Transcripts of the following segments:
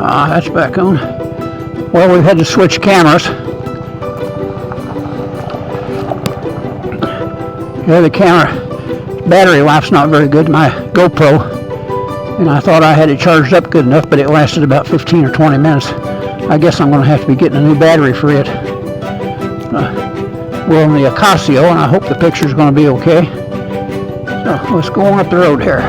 That's back on. Well, we've had to switch cameras. Yeah, the camera battery life's not very good, my GoPro. And I thought I had it charged up good enough, but it lasted about 15 or 20 minutes. I guess I'm going to have to be getting a new battery for it. We're on the Ocasio, and I hope the picture's going to be okay. So let's go on up the road here.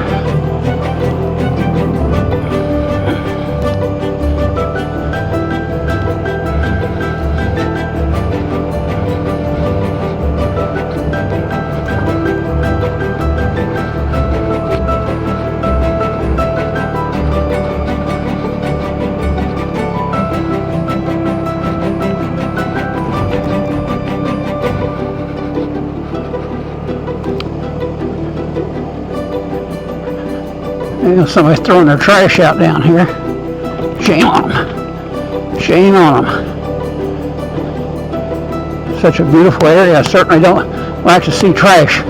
Somebody's throwing their trash out down here. Shame on them. Shame on them. Such a beautiful area. I certainly don't like to see trash.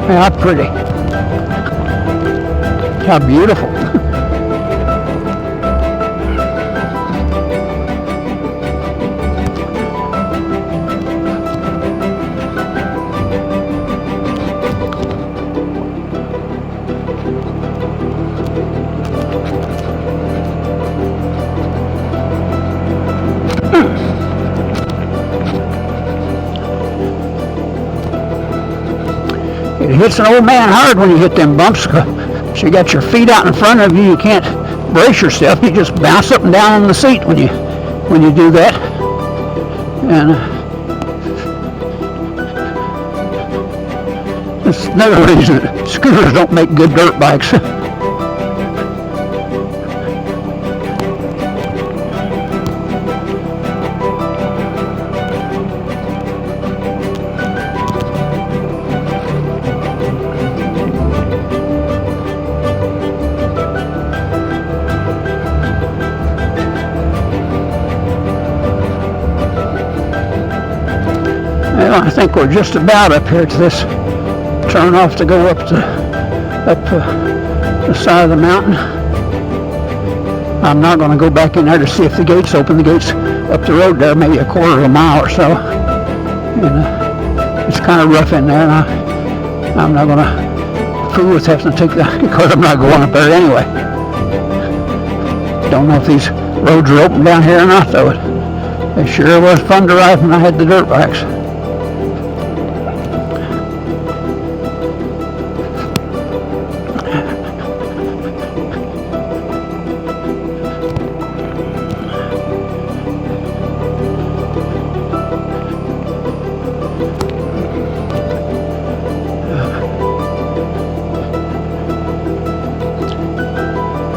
How pretty. How beautiful. It hits an old man hard when you hit them bumps. So you got your feet out in front of you. You can't brace yourself. You just bounce up and down on the seat when you do that. And that's another reason that scooters don't make good dirt bikes. I think we're just about up here to this turn off to go up the side of the mountain. I'm not going to go back in there to see if the gate's open. The gate's up the road there, maybe a quarter of a mile or so. And it's kind of rough in there, and I'm not going to fool with having to take that because I'm not going up there anyway. Don't know if these roads are open down here or not, though. It sure was fun to ride when I had the dirt bikes.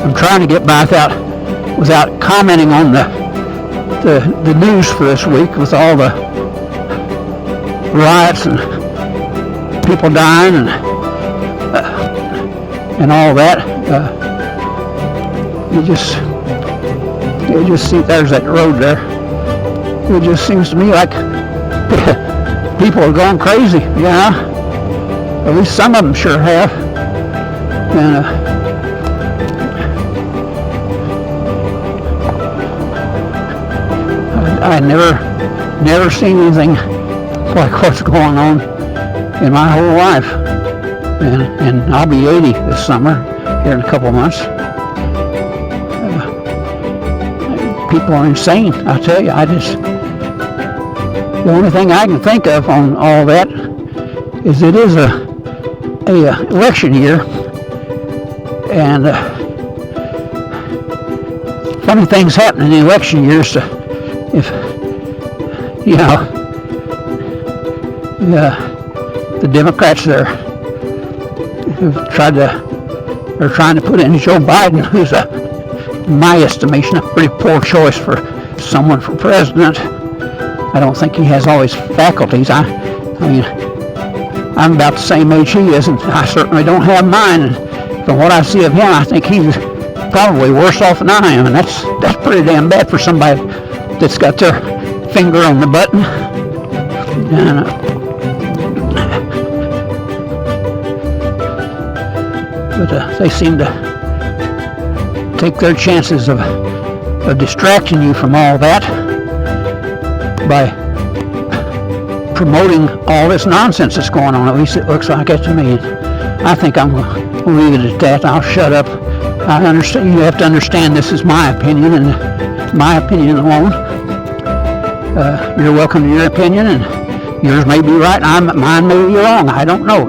I'm trying to get by without commenting on the news for this week with all the riots and people dying and all that. You just see there's that road there. It just seems to me like people are going crazy. Yeah, at least some of them sure have. And I never seen anything like what's going on in my whole life. And I'll be 80 this summer, here in a couple of months. People are insane, I tell you. The only thing I can think of on all that is it is a election year, And funny things happen in the election years. If you know, the Democrats there have they're trying to put in Joe Biden, who's in my estimation, a pretty poor choice for someone for president. I don't think he has all his faculties. I mean, I'm about the same age he is, and I certainly don't have mine. And from what I see of him, I think he's probably worse off than I am, and that's pretty damn bad for somebody that's got their finger on the button. And, but they seem to take their chances of distracting you from all that by promoting all this nonsense that's going on. At least it looks like it to me. I think I'm going to leave it at that. I'll shut up. I understand. You have to understand this is my opinion, and my opinion alone. You're welcome to your opinion, and yours may be right, mine may be wrong. I don't know.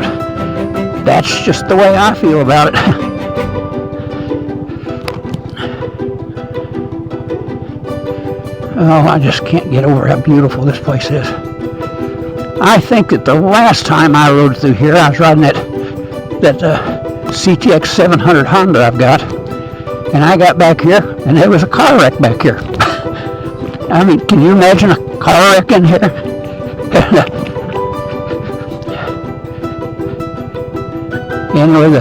That's just the way I feel about it. Oh, I just can't get over how beautiful this place is. I think that the last time I rode through here, I was riding that CTX 700 Honda I've got, and I got back here, and there was a car wreck back here. I mean, can you imagine a car wreck in here? Anyway,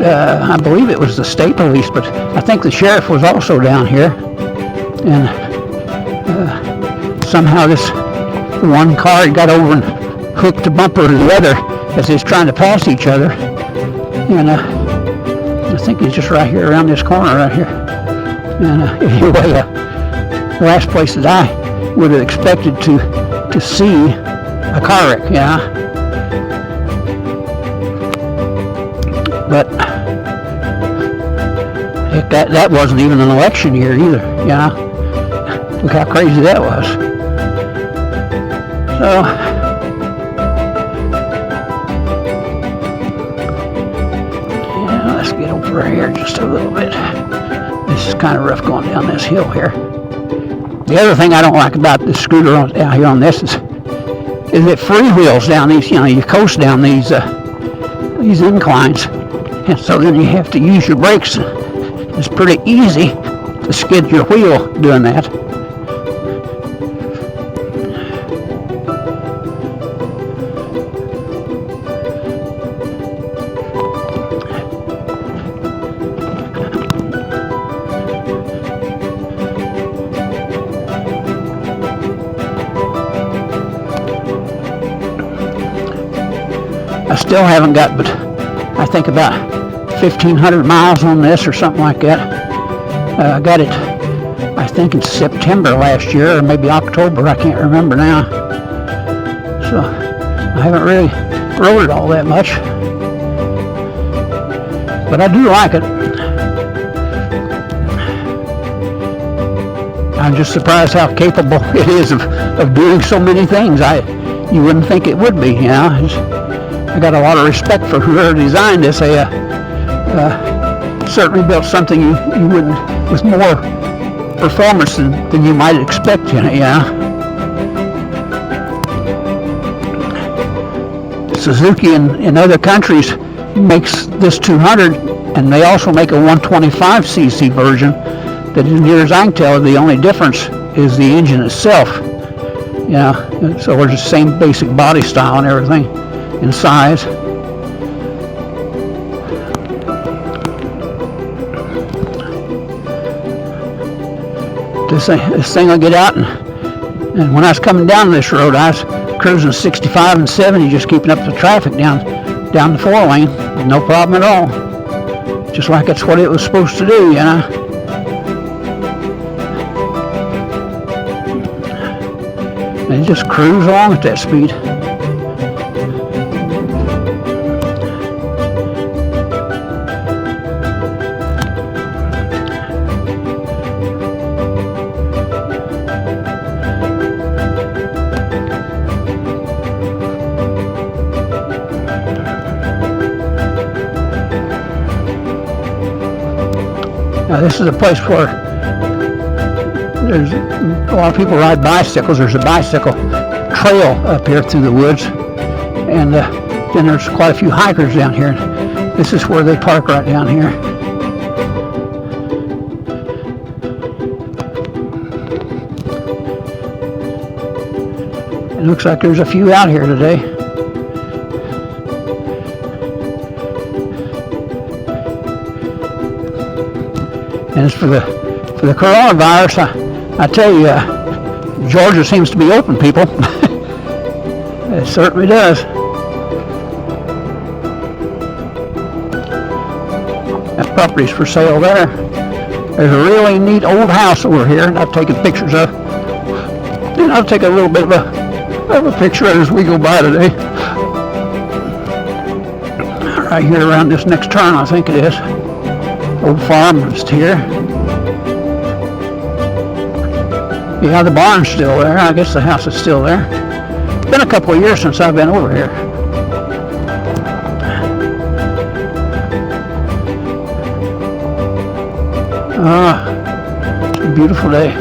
I believe it was the state police, but I think the sheriff was also down here, and somehow this one car got over and hooked the bumper to the other as they was trying to pass each other, and I think he's just right here around this corner right here. And anyway, the last place that I would have expected to see a car wreck, yeah. But heck, that wasn't even an election year either, yeah. Look how crazy that was. So, yeah, let's get over here just a little bit. This is kind of rough going down this hill here. The other thing I don't like about this scooter down here on this is it freewheels down these, you know, you coast down these inclines, and so then you have to use your brakes. It's pretty easy to skid your wheel doing that. I still haven't got, but I think about 1,500 miles on this or something like that. I got it, I think in September last year, or maybe October, I can't remember now. So I haven't really rode it all that much, but I do like it. I'm just surprised how capable it is of doing so many things. You wouldn't think it would be, you know. I got a lot of respect for whoever designed this. They certainly built something you wouldn't, with more performance than you might expect, you know, yeah. Suzuki in other countries makes this 200, and they also make a 125cc version that, as near as I can tell, the only difference is the engine itself. Yeah, so it's the same basic body style and everything in size. This thing will get out, and when I was coming down this road, I was cruising 65 and 70, just keeping up the traffic down the 4-lane, no problem at all. Just like that's what it was supposed to do, you know. And it just cruise along at that speed. Now this is a place where there's a lot of people ride bicycles. There's a bicycle trail up here through the woods, and then there's quite a few hikers down here. This is where they park, right down here. It looks like there's a few out here today. And as for the coronavirus, I tell you, Georgia seems to be open, people. It certainly does. That property's for sale there. There's a really neat old house over here that I've taken pictures of. And I'll take a little bit of a picture as we go by today. Right here around this next turn, I think it is. Old farm is here. Yeah, the barn's still there. I guess the house is still there. It's been a couple of years since I've been over here. It's a beautiful day.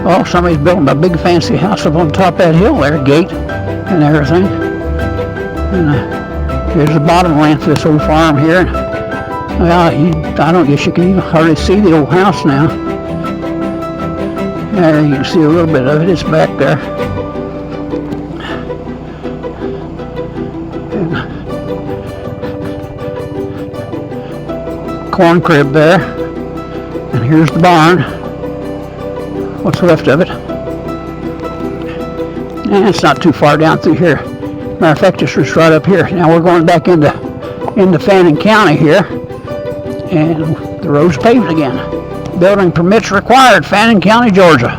Oh, somebody's building a big fancy house up on top of that hill there, gate and everything. And here's the bottom land for this old farm here. Well, I don't guess you can even hardly see the old house now. There, you can see a little bit of it. It's back there. And corn crib there. And here's the barn. What's left of it. And it's not too far down through here. Matter of fact, it's just right up here. Now we're going back into Fannin County here. And the road's paved again. Building permits required, Fannin County, Georgia.